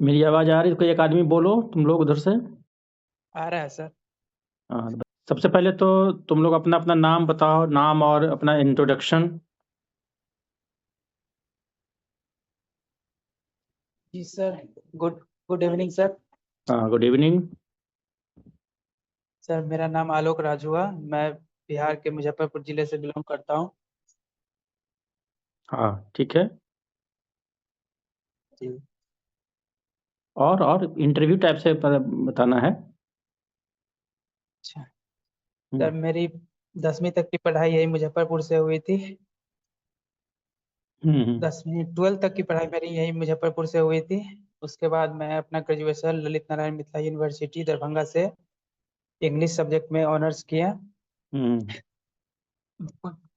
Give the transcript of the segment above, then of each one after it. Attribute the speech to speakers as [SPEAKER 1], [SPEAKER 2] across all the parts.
[SPEAKER 1] मेरी आवाज आ रही है? कोई एक आदमी बोलो, तुम लोग उधर से।
[SPEAKER 2] आ रहा है सर।
[SPEAKER 1] हाँ, सबसे पहले तो तुम लोग अपना अपना नाम बताओ, नाम और अपना इंट्रोडक्शन।
[SPEAKER 2] जी sir. Good good evening sir.
[SPEAKER 1] हाँ, गुड इवनिंग।
[SPEAKER 2] सर मेरा नाम आलोक राज हुआ। मैं बिहार के मुजफ्फरपुर जिले से बिलोंग करता हूँ।
[SPEAKER 1] हाँ, ठीक है।
[SPEAKER 2] जी।
[SPEAKER 1] और इंटरव्यू टाइप से बताना है।
[SPEAKER 2] अच्छा।
[SPEAKER 1] हम्म।
[SPEAKER 2] सर मेरी 10वीं तक की पढ़ाई यही मुजफ्फरपुर से हुई थी।
[SPEAKER 1] हम्म।
[SPEAKER 2] 10वीं 12 तक की पढ़ाई मेरी यही मुजफ्फरपुर से हुई थी। उसके बाद मैं अपना ग्रेजुएशन ललित नारायण मिथिला यूनिवर्सिटी दरभंगा से इंग्लिश सब्जेक्ट में ऑनर्स किया।
[SPEAKER 1] हम्म।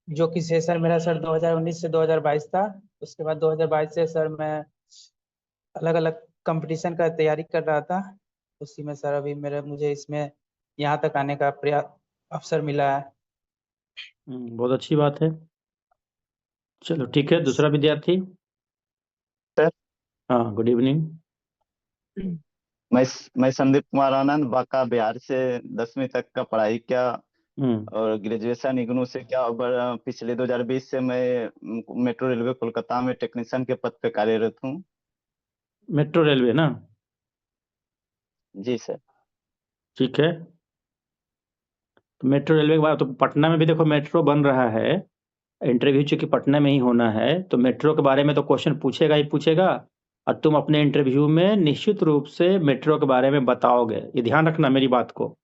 [SPEAKER 2] जो कि सेशन मेरा सर 2019 से 2022 था। उसके बाद 2022 से सर मैं अलग अलग कंपटीशन का तैयारी कर रहा था। उसी में सर अभी मेरा मुझे इसमें यहाँ तक आने का अवसर मिला है।
[SPEAKER 1] बहुत अच्छी बात है। चलो ठीक है, दूसरा विद्यार्थी।
[SPEAKER 3] सर,
[SPEAKER 1] हाँ, गुड इवनिंग।
[SPEAKER 3] मैं मैं संदीप कुमार आनंद बांका बिहार से 10वीं तक का पढ़ाई किया
[SPEAKER 1] हम्म।
[SPEAKER 3] और ग्रेजुएशन इग्नू से किया और पिछले 2020 से मैं मेट्रो रेलवे कोलकाता में टेक्नीशियन के पद पे कार्यरत हूँ।
[SPEAKER 1] मेट्रो रेलवे ना?
[SPEAKER 3] जी सर।
[SPEAKER 1] ठीक है। तो मेट्रो रेलवे के बाद तो पटना में भी देखो मेट्रो बन रहा है। इंटरव्यू चूंकि पटना में ही होना है, तो मेट्रो के बारे में तो क्वेश्चन पूछेगा ही पूछेगा। और तुम अपने इंटरव्यू में निश्चित रूप से मेट्रो के बारे में बताओगे, ये ध्यान रखना मेरी बात को।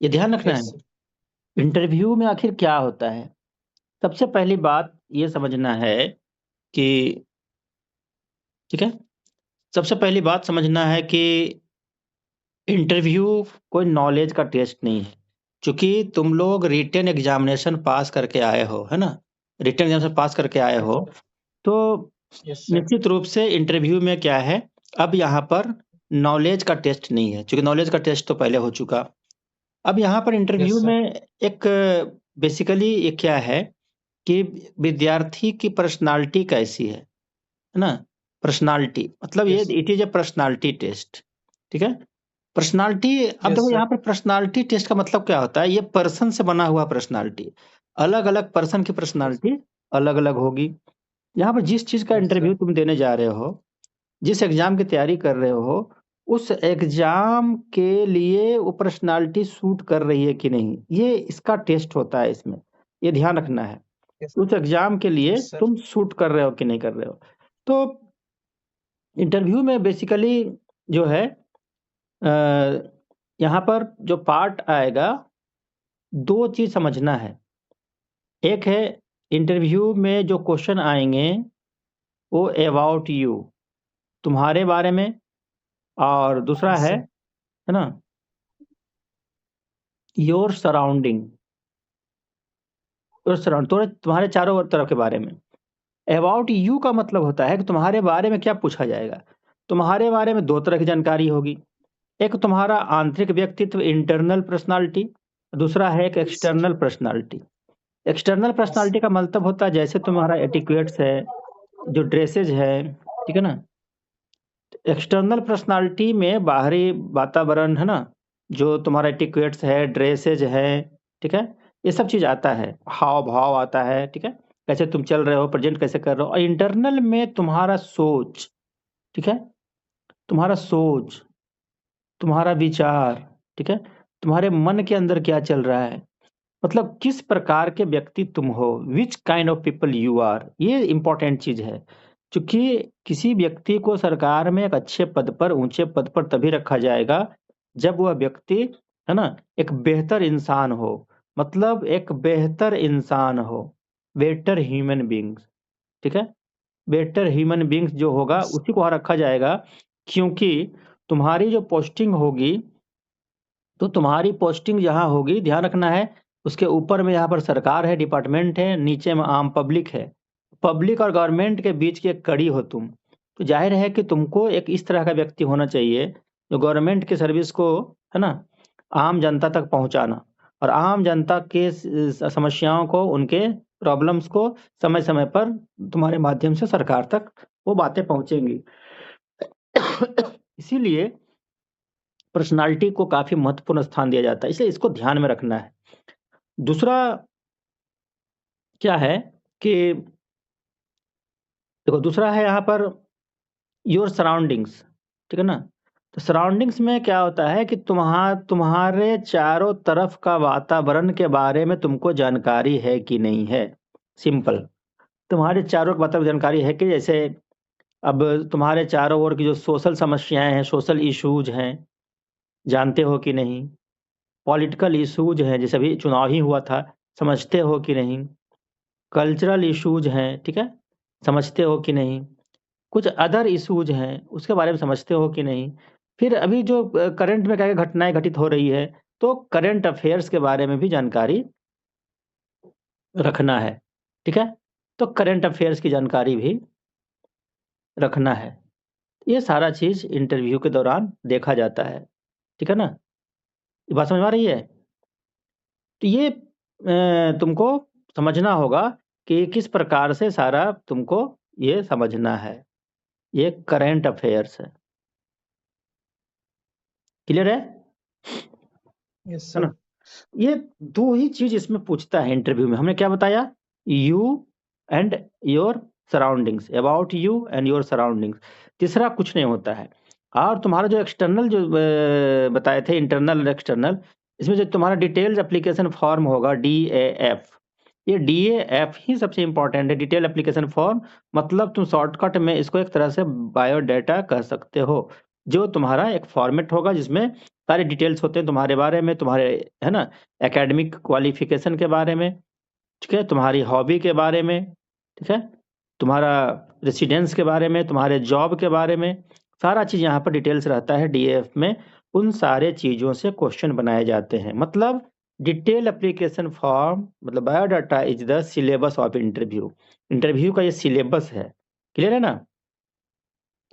[SPEAKER 1] ये ध्यान रखना
[SPEAKER 2] यस
[SPEAKER 1] है।
[SPEAKER 2] सर।
[SPEAKER 1] इंटरव्यू में आखिर क्या होता है? सबसे पहली बात ये समझना है कि, ठीक है, सबसे पहली बात समझना है कि इंटरव्यू कोई नॉलेज का टेस्ट नहीं है। क्योंकि तुम लोग रिटन एग्जामिनेशन पास करके आए हो, है ना? रिटन एग्जामिनेशन पास करके आए हो, तो
[SPEAKER 2] यस सर।
[SPEAKER 1] निश्चित रूप से इंटरव्यू में क्या है, अब यहाँ पर नॉलेज का टेस्ट नहीं है, क्योंकि नॉलेज का टेस्ट तो पहले हो चुका। अब यहाँ पर
[SPEAKER 2] यस
[SPEAKER 1] इंटरव्यू
[SPEAKER 2] सर।
[SPEAKER 1] में एक बेसिकली ये क्या है कि विद्यार्थी की पर्सनालिटी कैसी है ना? पर्सनालिटी मतलब ये
[SPEAKER 2] yes
[SPEAKER 1] it is a personality test. ठीक है। पर्सनालिटी, अब
[SPEAKER 2] यस
[SPEAKER 1] देखो
[SPEAKER 2] सर।
[SPEAKER 1] यहाँ पर पर्सनालिटी टेस्ट का मतलब क्या होता है, ये पर्सन से बना हुआ पर्सनालिटी। अलग अलग पर्सन की पर्सनालिटी अलग अलग होगी। यहाँ पर जिस चीज का
[SPEAKER 2] यस
[SPEAKER 1] इंटरव्यू
[SPEAKER 2] सर।
[SPEAKER 1] तुम देने जा रहे हो, जिस एग्जाम की तैयारी कर रहे हो, उस एग्जाम के लिए वो पर्सनालिटी सूट कर रही है कि नहीं, ये इसका टेस्ट होता है इसमें। ये ध्यान रखना है।
[SPEAKER 2] यस
[SPEAKER 1] उस एग्जाम के लिए
[SPEAKER 2] यस सर।
[SPEAKER 1] तुम सूट कर रहे हो कि नहीं कर रहे हो। तो इंटरव्यू में बेसिकली जो है, अ, यहाँ पर जो पार्ट आएगा, दो चीज समझना है। एक है इंटरव्यू में जो क्वेश्चन आएंगे वो अबाउट यू, तुम्हारे बारे में। और दूसरा
[SPEAKER 2] यस सर।
[SPEAKER 1] है ना, योर सराउंडिंग। योर सराउंड तुम्हारे चारों तरफ के बारे में। अबाउट यू का मतलब होता है कि तुम्हारे बारे में क्या पूछा जाएगा। तुम्हारे बारे में दो तरह की जानकारी होगी। एक तुम्हारा आंतरिक व्यक्तित्व, इंटरनल पर्सनालिटी। दूसरा है एक
[SPEAKER 2] yes sir.
[SPEAKER 1] External personality. External personality का मतलब होता है जैसे तुम्हारा एटिक्वेट्स है, जो ड्रेसेज है, ठीक है ना। एक्सटर्नल पर्सनालिटी में बाहरी वातावरण है ना, जो तुम्हारा एटिक्वेट्स है, ड्रेसेज है, ठीक है, ये सब चीज आता है। हाव भाव आता है, ठीक है, कैसे तुम चल रहे हो, प्रेजेंट कैसे कर रहे हो। और इंटरनल में तुम्हारा सोच, ठीक है, तुम्हारा सोच, तुम्हारा विचार, ठीक है, तुम्हारे मन के अंदर क्या चल रहा है, मतलब किस प्रकार के व्यक्ति तुम हो, which kind of people you are, ये इंपॉर्टेंट चीज है। क्योंकि किसी व्यक्ति को सरकार में एक अच्छे पद पर, ऊंचे पद पर तभी रखा जाएगा जब वह व्यक्ति, है ना, एक बेहतर इंसान हो। मतलब एक बेहतर इंसान हो, बेटर ह्यूमन बींग्स, ठीक है। बेटर ह्यूमन बींग्स जो होगा
[SPEAKER 2] यस
[SPEAKER 1] उसी को वहां रखा जाएगा। क्योंकि तुम्हारी जो पोस्टिंग होगी, तो तुम्हारी पोस्टिंग जहाँ होगी, ध्यान रखना है, उसके ऊपर में यहाँ पर सरकार है, डिपार्टमेंट है, नीचे में आम पब्लिक है। पब्लिक और गवर्नमेंट के बीच की एक कड़ी हो तुम। तो जाहिर है कि तुमको एक इस तरह का व्यक्ति होना चाहिए जो गवर्नमेंट की सर्विस को, है ना, आम जनता तक पहुंचाना, और आम जनता के समस्याओं को, उनके प्रॉब्लम्स को समय समय पर तुम्हारे माध्यम से सरकार तक वो बातें पहुंचेंगी। इसीलिए पर्सनालिटी को काफी महत्वपूर्ण स्थान दिया जाता है, इसलिए इसको ध्यान में रखना है। दूसरा क्या है कि देखो, दूसरा है यहाँ पर योर सराउंडिंग्स, ठीक है ना? तो सराउंडिंग्स में क्या होता है कि तुम्हारे चारों तरफ का वातावरण के बारे में तुमको जानकारी है कि नहीं है। सिंपल, तुम्हारे चारों का वातावरण जानकारी है कि जैसे अब तुम्हारे चारों ओर की जो सोशल समस्याएं हैं, सोशल इश्यूज हैं, जानते हो कि नहीं? पॉलिटिकल इश्यूज हैं, जैसे अभी चुनाव ही हुआ था, समझते हो कि नहीं? कल्चरल इश्यूज हैं, ठीक है, समझते हो कि नहीं? कुछ अदर इश्यूज हैं, उसके बारे में समझते हो कि नहीं? फिर अभी जो करंट में क्या-क्या घटनाएँ घटित हो रही है, तो करंट अफेयर्स के बारे में भी जानकारी रखना है, ठीक है? तो करंट अफेयर्स की जानकारी भी रखना है। ये सारा चीज़ इंटरव्यू के दौरान देखा जाता है, ठीक है ना? ये बात समझ में आ रही है? तो ये तुमको समझना होगा कि किस प्रकार से सारा तुमको ये समझना है। ये करंट अफेयर्स है। क्लियर है?
[SPEAKER 2] यस
[SPEAKER 1] है
[SPEAKER 2] सर।
[SPEAKER 1] ना? ये 2 ही चीज़ इसमें पूछता है इंटरव्यू में। हमने क्या बताया? You and your surroundings, about you and your surroundings. तीसरा कुछ नहीं होता है। और तुम्हारा जो एक्सटर्नल जो बताए थे, इंटरनल और एक्सटर्नल, इसमें जो तुम्हारा डिटेल्स एप्लीकेशन फॉर्म होगा DAF, ये DAF ही सबसे इम्पोर्टेंट है। डिटेल एप्लीकेशन फॉर्म मतलब तुम शॉर्टकट में इसको एक तरह से बायोडाटा कह सकते हो। जो तुम्हारा एक फॉर्मेट होगा जिसमें सारे डिटेल्स होते हैं तुम्हारे बारे में, तुम्हारे, है ना, एकेडमिक क्वालिफिकेशन के बारे में, ठीक है, तुम्हारी हॉबी के बारे में, ठीक है, तुम्हारा रेसिडेंस के बारे में, तुम्हारे जॉब के बारे में, सारा चीज़ यहाँ पर डिटेल्स रहता है DAF में। उन सारे चीज़ों से क्वेश्चन बनाए जाते हैं। मतलब डिटेल एप्लीकेशन फॉर्म मतलब biodata is the syllabus of interview. Interview का ये सिलेबस है। क्लियर है ना?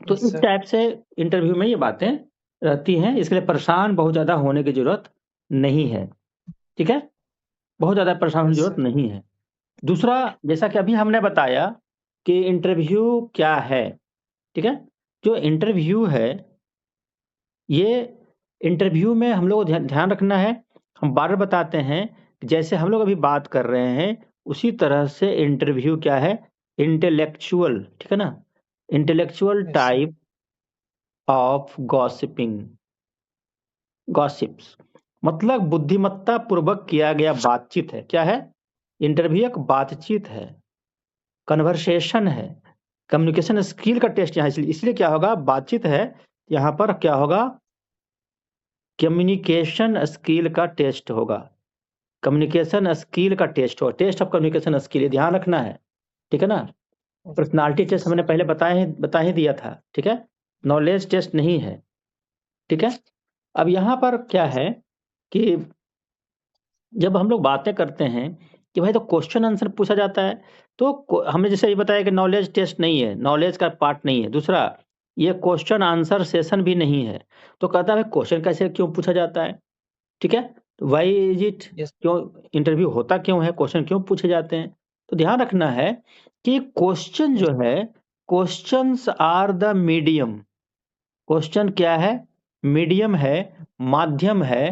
[SPEAKER 1] तो
[SPEAKER 2] यस
[SPEAKER 1] इस
[SPEAKER 2] सर।
[SPEAKER 1] टाइप से इंटरव्यू में ये बातें रहती हैं, इसके लिए परेशान बहुत ज़्यादा होने की ज़रूरत नहीं है, ठीक है? बहुत ज़्यादा परेशान होने की
[SPEAKER 2] यस
[SPEAKER 1] ज़रूरत
[SPEAKER 2] सर।
[SPEAKER 1] नहीं है। दूसरा, जैसा कि अभी हमने बताया कि इंटरव्यू क्या है, ठीक है? जो इंटरव्यू है, ये इंटरव्यू में हम लोग को ध्यान रखना है। हम बार-बार बताते हैं, जैसे हम लोग अभी बात कर रहे हैं, उसी तरह से इंटरव्यू क्या है? इंटेलेक्चुअल, ठीक है ना? Intellectual
[SPEAKER 2] yes sir.
[SPEAKER 1] Type of gossiping, gossips मतलब बुद्धिमत्ता पूर्वक किया गया बातचीत है। क्या है? इंटरव्यू एक बातचीत है, कन्वर्सेशन है, कम्युनिकेशन स्किल का टेस्ट यहाँ इसलिए क्या होगा? बातचीत है, यहाँ पर क्या होगा? कम्युनिकेशन स्किल का टेस्ट होगा। कम्युनिकेशन स्किल का टेस्ट होगा, टेस्ट ऑफ कम्युनिकेशन स्किल, ये ध्यान रखना है, ठीक है ना? पर्सनालिटी टेस्ट
[SPEAKER 2] यस
[SPEAKER 1] हमने
[SPEAKER 2] सर।
[SPEAKER 1] पहले बता ही दिया था, ठीक है? नॉलेज टेस्ट नहीं है, ठीक है? अब यहाँ पर क्या है कि जब हम लोग बातें करते हैं कि भाई तो क्वेश्चन आंसर पूछा जाता है, तो हमने जैसे ये बताया कि नॉलेज टेस्ट नहीं है, नॉलेज का पार्ट नहीं है। दूसरा, ये क्वेश्चन आंसर सेशन भी नहीं है। तो कहता है क्वेश्चन कैसे क्यों पूछा जाता है, ठीक है? तो व्हाई इज इट,
[SPEAKER 2] यस।
[SPEAKER 1] क्यों इंटरव्यू होता क्यों है, क्वेश्चन क्यों पूछे जाते हैं? तो ध्यान रखना है कि क्वेश्चन जो है, questions are the medium. Question क्या है? मीडियम है, माध्यम है,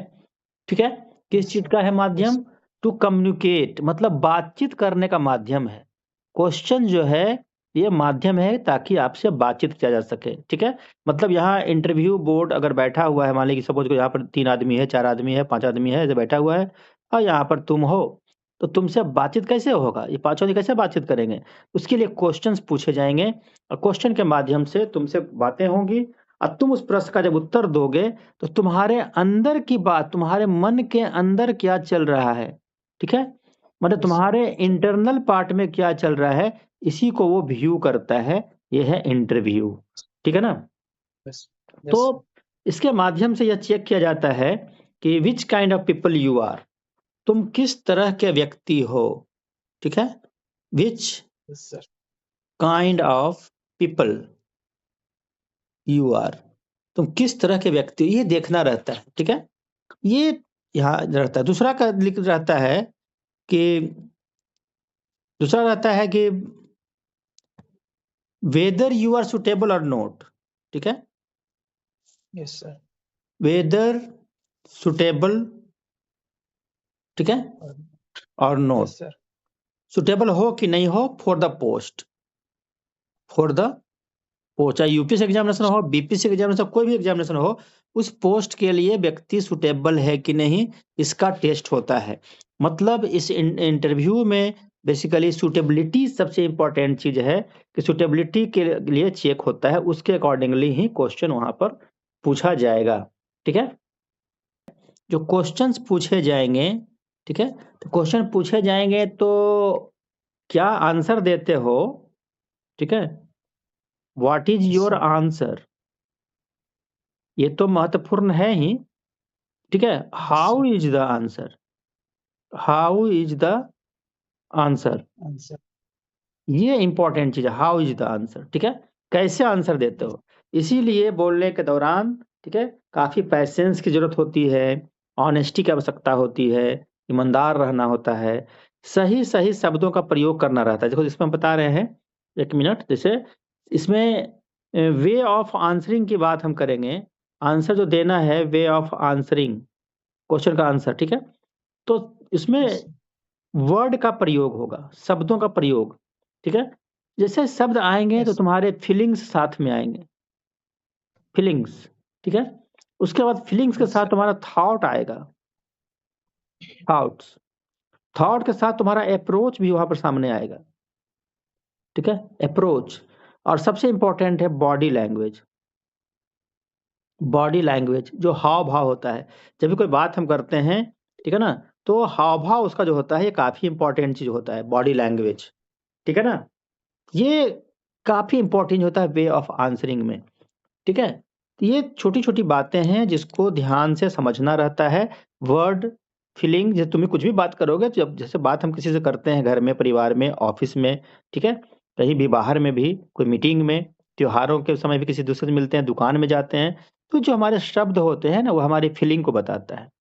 [SPEAKER 1] ठीक है? किस चीज़ का है
[SPEAKER 2] यस।
[SPEAKER 1] माध्यम? टू कम्युनिकेट मतलब बातचीत करने का माध्यम है। क्वेश्चन जो है, ये माध्यम है ताकि आपसे बातचीत किया जा सके, ठीक है? मतलब यहाँ इंटरव्यू बोर्ड अगर बैठा हुआ है, मान लीजिए सपोज़ करो यहाँ पर 3 आदमी है, 4 आदमी है, 5 आदमी है, ऐसे बैठा हुआ है और यहाँ पर तुम हो, तो तुमसे बातचीत कैसे होगा? ये पाँचों आदमी कैसे बातचीत करेंगे? उसके लिए क्वेश्चन्स पूछे जाएँगे और क्वेश्चन के माध्यम से तुमसे बातें होंगी और तुम उस प्रश्न का जब उत्तर दोगे तो तुम्हारे अंदर की बात, तुम्हारे मन के अंदर क्या चल रहा है, ठीक है? मतलब
[SPEAKER 2] यस सर।
[SPEAKER 1] तुम्हारे इंटरनल पार्ट में क्या चल रहा है, इसी को वो व्यू करता है, ये है इंटरव्यू, ठीक है ना?
[SPEAKER 2] यस।
[SPEAKER 1] तो
[SPEAKER 2] यस सर।
[SPEAKER 1] इसके माध्यम से यह चेक किया जाता है कि which kind of people you are, तुम किस तरह के व्यक्ति हो, ठीक है? Which
[SPEAKER 2] yes sir.
[SPEAKER 1] Kind of people you are, तुम किस तरह के व्यक्ति हो, ये देखना रहता है, ठीक है? ये यहाँ रहता है। दूसरा का लिख रहता है कि दूसरा रहता है कि वेदर यू आर सुटेबल और नॉट, ठीक है?
[SPEAKER 2] Yes sir.
[SPEAKER 1] वेदर सुटेबल, ठीक है, और नॉट।
[SPEAKER 2] Yes sir.
[SPEAKER 1] सुटेबल हो कि नहीं हो for the post, for the post, चाहे यूपीएससी एग्जामिनेशन हो, बीपीएससी एग्जामिनेशन, कोई भी एग्जामिनेशन हो, उस पोस्ट के लिए व्यक्ति सुटेबल है कि नहीं, इसका टेस्ट होता है। मतलब इस इंटरव्यू में बेसिकली सुटेबिलिटी सबसे इंपॉर्टेंट चीज है कि सुटेबिलिटी के लिए चेक होता है, उसके अकॉर्डिंगली ही क्वेश्चन वहां पर पूछा जाएगा। ठीक है, जो क्वेश्चंस पूछे जाएंगे, ठीक है, तो क्वेश्चन पूछे जाएंगे तो क्या आंसर देते हो, ठीक है, what is
[SPEAKER 2] Yes,
[SPEAKER 1] your
[SPEAKER 2] sir.
[SPEAKER 1] Answer, ये तो महत्वपूर्ण है ही। ठीक है, how
[SPEAKER 2] sir.
[SPEAKER 1] Is the answer, how is the answer,
[SPEAKER 2] Answer.
[SPEAKER 1] ये इंपॉर्टेंट चीज है, हाउ इज द आंसर। ठीक है, कैसे आंसर देते हो, इसीलिए बोलने के दौरान, ठीक है, काफी पैसेंस की जरूरत होती है, ऑनेस्टी की आवश्यकता होती है, ईमानदार रहना होता है, सही सही शब्दों का प्रयोग करना रहता है। देखो इसमें हम बता रहे हैं, एक मिनट, जैसे इसमें वे ऑफ आंसरिंग की बात हम करेंगे, आंसर जो देना है, वे ऑफ आंसरिंग, क्वेश्चन का आंसर, ठीक है, तो इसमें
[SPEAKER 2] Yes, sir.
[SPEAKER 1] वर्ड का प्रयोग होगा, शब्दों का प्रयोग। ठीक है, जैसे शब्द आएंगे तो
[SPEAKER 2] Yes.
[SPEAKER 1] तुम्हारे फीलिंग्स साथ में आएंगे, फीलिंग्स। ठीक है, उसके बाद फीलिंग्स के
[SPEAKER 2] Yes,
[SPEAKER 1] साथ
[SPEAKER 2] sir.
[SPEAKER 1] तुम्हारा थॉट आएगा, थॉट्स, थॉट के साथ तुम्हारा अप्रोच भी वहां पर सामने आएगा। ठीक है, अप्रोच, और सबसे इंपॉर्टेंट है बॉडी लैंग्वेज, बॉडी लैंग्वेज जो हाव भाव होता है, जब भी कोई बात हम करते हैं, ठीक है ना, तो हाव भाव उसका जो होता है ये काफी इंपॉर्टेंट चीज होता है, बॉडी लैंग्वेज। ठीक है ना, ये काफी इंपॉर्टेंट होता है वे ऑफ आंसरिंग में। ठीक है, तो ये छोटी छोटी बातें हैं जिसको ध्यान से समझना रहता है। वर्ड, फीलिंग, जब तुम्हें कुछ भी बात करोगे, तो जब जैसे बात हम किसी से करते हैं घर में, परिवार में, ऑफिस में, ठीक है, कहीं भी बाहर में भी, कोई मीटिंग में, त्योहारों के समय भी किसी दूसरे से मिलते हैं, दुकान में जाते हैं, तो जो हमारे शब्द होते हैं ना, वो हमारी फीलिंग को बताता है।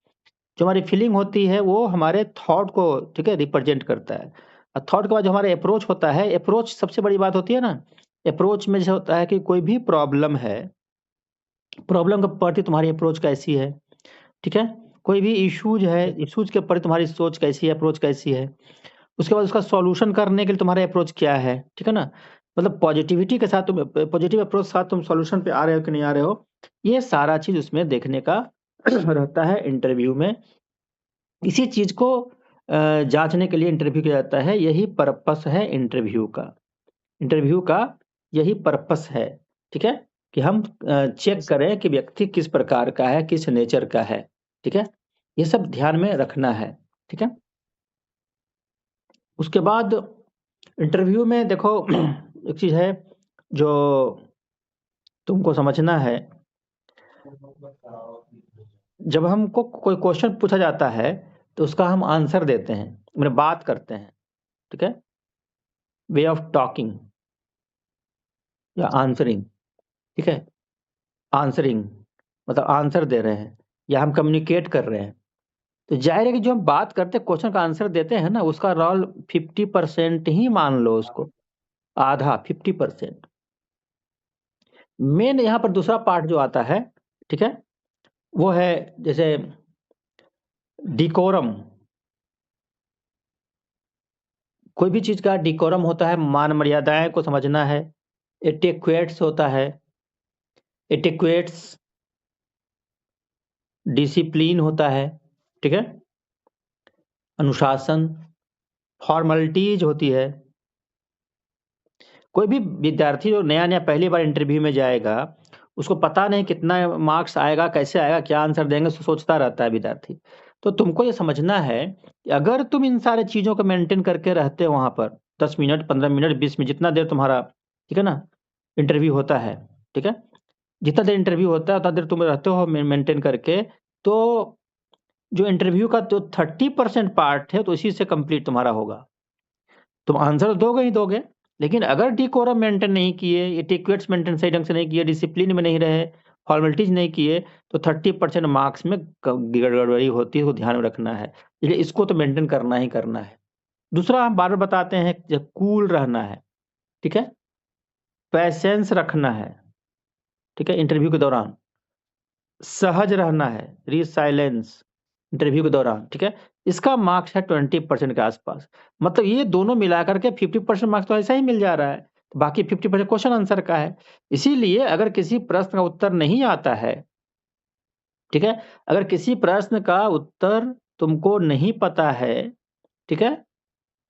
[SPEAKER 1] जो हमारी फीलिंग होती है वो हमारे थॉट को, ठीक है, रिप्रेजेंट करता है। और थॉट के बाद जो हमारा अप्रोच होता है, अप्रोच सबसे बड़ी बात होती है ना, अप्रोच में जैसे होता है कि कोई भी प्रॉब्लम है, प्रॉब्लम के प्रति तुम्हारी अप्रोच कैसी है, ठीक है, कोई भी इश्यूज है, इश्यूज के प्रति तुम्हारी सोच कैसी है, अप्रोच कैसी है, उसके बाद उसका सॉल्यूशन करने के लिए तुम्हारा अप्रोच क्या है। ठीक है ना, मतलब पॉजिटिविटी के साथ तुम, पॉजिटिव अप्रोच के साथ तुम सॉल्यूशन पे आ रहे हो कि नहीं आ रहे हो, ये सारा चीज उसमें देखने का रहता है इंटरव्यू में। इसी चीज को जांचने के लिए इंटरव्यू किया जाता है, यही पर्पस है इंटरव्यू का, इंटरव्यू का यही पर्पस है। ठीक है, कि हम चेक
[SPEAKER 2] Yes, sir.
[SPEAKER 1] करें कि व्यक्ति किस प्रकार का है, किस नेचर का है। ठीक है, ये सब ध्यान में रखना है। ठीक है, उसके बाद इंटरव्यू में देखो एक चीज है जो तुमको समझना है, जब हमको कोई क्वेश्चन पूछा जाता है तो उसका हम आंसर देते हैं, मतलब बात करते हैं। ठीक है, वे ऑफ टॉकिंग या आंसरिंग, ठीक है, आंसरिंग मतलब आंसर दे रहे हैं या हम कम्युनिकेट कर रहे हैं, तो जाहिर है कि जो हम बात करते हैं, क्वेश्चन का आंसर देते हैं ना, उसका रोल 50% ही मान लो उसको, आधा, 50%। मेन यहाँ पर दूसरा पार्ट जो आता है, ठीक है, वो है जैसे डिकोरम, कोई भी चीज का डिकोरम होता है, मान मर्यादाएं को समझना है। एटिक्वेट्स होता है, एटिक्वेट्स, डिसिप्लिन होता है, ठीक है, अनुशासन, फॉर्मेलिटीज होती है। कोई भी विद्यार्थी जो नया नया पहली बार इंटरव्यू में जाएगा, उसको पता नहीं कितना मार्क्स आएगा, कैसे आएगा, क्या आंसर देंगे, सोचता रहता है विद्यार्थी। तो तुमको ये समझना है कि अगर तुम इन सारे चीजों को मेंटेन करके रहते हो वहां पर 10 मिनट, 15 मिनट, 20 मिनट, जितना देर तुम्हारा, ठीक है ना, इंटरव्यू होता है, ठीक है, जितना देर इंटरव्यू होता है उतना देर तुम रहते हो मेंटेन करके, तो जो इंटरव्यू का जो 30% पार्ट है तो इसी से कंप्लीट तुम्हारा होगा। तुम आंसर दोगे ही दोगे, लेकिन अगर डिकोरम मेंटेन नहीं किए, एटिक्वेट्स मेंटेन सही ढंग से नहीं किए, डिसिप्लिन में नहीं रहे, फॉर्मेलिटीज नहीं किए, तो 30% मार्क्स में गड़बड़ी होती है, उसको ध्यान में रखना है। इसलिए इसको तो मेंटेन करना ही करना है। दूसरा हम बार बार बताते हैं, जब कूल रहना है, ठीक है, पैसेंस रखना है, ठीक है, इंटरव्यू के दौरान। सहज रहना है, रिसाइलेंस इंटरव्यू के दौरान, ठीक है। इसका मार्क्स है 20% के आसपास। मतलब ये दोनों मिलाकर के 50% मार्क्स तो ऐसा ही मिल जा रहा है, बाकी 50% क्वेश्चन आंसर का है। इसीलिए अगर किसी प्रश्न का उत्तर नहीं आता है, ठीक है, अगर किसी प्रश्न का उत्तर तुमको नहीं पता है, ठीक है,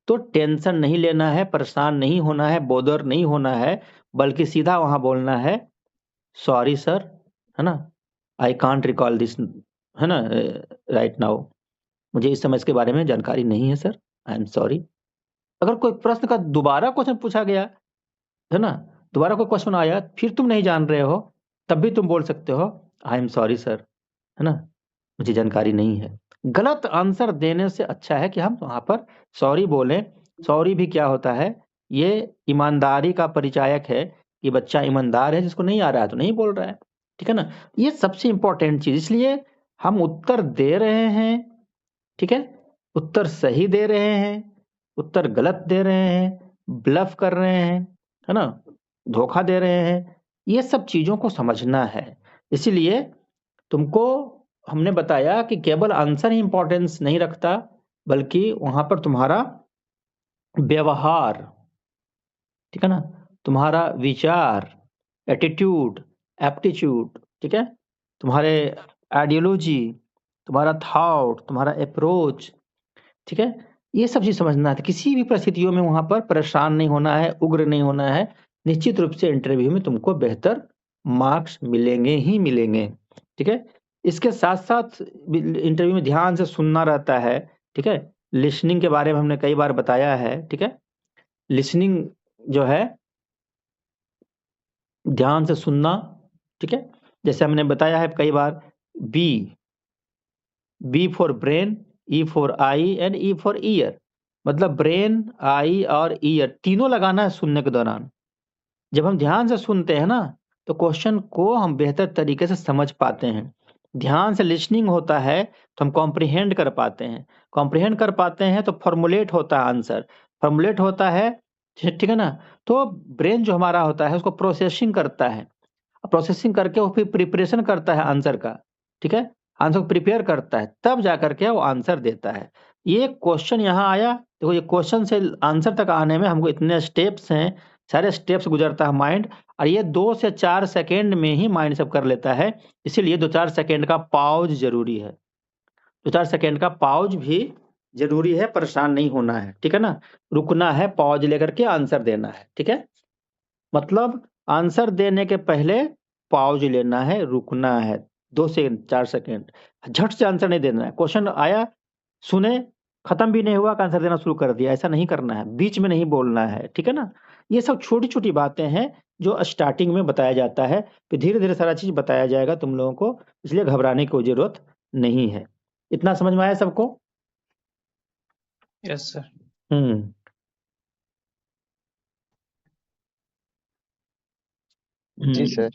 [SPEAKER 1] तो टेंशन नहीं लेना है, परेशान नहीं होना है, बोदर नहीं होना है, बल्कि सीधा वहां बोलना है सॉरी सर, है ना, आई कांट रिकॉल दिस, है ना, राइट नाउ, मुझे इस समय इसके बारे में जानकारी नहीं है सर, आई एम सॉरी। अगर कोई प्रश्न का दोबारा क्वेश्चन पूछा गया, है ना, दोबारा कोई क्वेश्चन आया, फिर तुम नहीं जान रहे हो, तब भी तुम बोल सकते हो आई एम सॉरी सर, है ना, मुझे जानकारी नहीं है। गलत आंसर देने से अच्छा है कि हम वहां पर सॉरी बोलें। सॉरी भी क्या होता है, ये ईमानदारी का परिचायक है कि बच्चा ईमानदार है, जिसको नहीं आ रहा है तो नहीं बोल रहा है, ठीक है ना। ये सबसे इंपॉर्टेंट चीज, इसलिए हम उत्तर दे रहे हैं, ठीक है, उत्तर सही दे रहे हैं, उत्तर गलत दे रहे हैं, ब्लफ कर रहे हैं, है ना, धोखा दे रहे हैं, ये सब चीजों को समझना है। इसीलिए तुमको हमने बताया कि केवल आंसर ही इंपॉर्टेंस नहीं रखता, बल्कि वहां पर तुम्हारा व्यवहार, ठीक है ना, तुम्हारा विचार, एटीट्यूड, एप्टीट्यूड, ठीक है, तुम्हारे आइडियोलॉजी, तुम्हारा थॉट, तुम्हारा अप्रोच, ठीक है, ये सब चीज समझना है। किसी भी परिस्थितियों में वहां पर परेशान नहीं होना है, उग्र नहीं होना है। निश्चित रूप से इंटरव्यू में तुमको बेहतर मार्क्स मिलेंगे ही मिलेंगे, ठीक है। इसके साथ साथ इंटरव्यू में ध्यान से सुनना रहता है, ठीक है। लिसनिंग के बारे में हमने कई बार बताया है, ठीक है। लिसनिंग जो है, ध्यान से सुनना, ठीक है। जैसे हमने बताया है कई बार, B, B for brain, E for eye and E for ear. मतलब ब्रेन, आई और ईयर तीनों लगाना है सुनने के दौरान। जब हम ध्यान से सुनते हैं ना, तो क्वेश्चन को हम बेहतर तरीके से समझ पाते हैं। ध्यान से लिसनिंग होता है तो हम कॉम्प्रिहेंड कर पाते हैं, कॉम्प्रिहेंड कर पाते हैं तो फॉर्मुलेट होता है आंसर, फॉर्मुलेट होता है, ठीक है ना। तो ब्रेन जो हमारा होता है उसको प्रोसेसिंग करता है, प्रोसेसिंग करके वो फिर प्रिपरेशन करता है आंसर का, ठीक है, आंसर को प्रिपेयर करता है, तब जा करके वो आंसर देता है। ये क्वेश्चन यहाँ आया, देखो ये क्वेश्चन से आंसर तक आने में हमको इतने स्टेप्स हैं, सारे स्टेप्स गुजरता है माइंड, और ये 2 से 4 सेकेंड में ही माइंड सब कर लेता है। इसीलिए 2-4 सेकेंड का पाउज जरूरी है, 2-4 सेकेंड का पाउज भी जरूरी है, परेशान नहीं होना है, ठीक है ना, रुकना है, पॉज लेकर के आंसर देना है, ठीक है। मतलब आंसर देने के पहले पॉज लेना है, रुकना है 2 से 4 सेकेंड, झट से आंसर नहीं देना है। क्वेश्चन आया, सुने, खत्म भी नहीं हुआ कि आंसर देना शुरू कर दिया, ऐसा नहीं करना है, बीच में नहीं बोलना है, ठीक है ना। ये सब छोटी छोटी बातें हैं जो स्टार्टिंग में बताया जाता है, फिर धीरे धीरे सारा चीज बताया जाएगा तुम लोगों को, इसलिए घबराने की कोई जरूरत नहीं है। इतना समझ में आया सबको?
[SPEAKER 2] Yes sir.
[SPEAKER 1] हम्म
[SPEAKER 3] जी सर।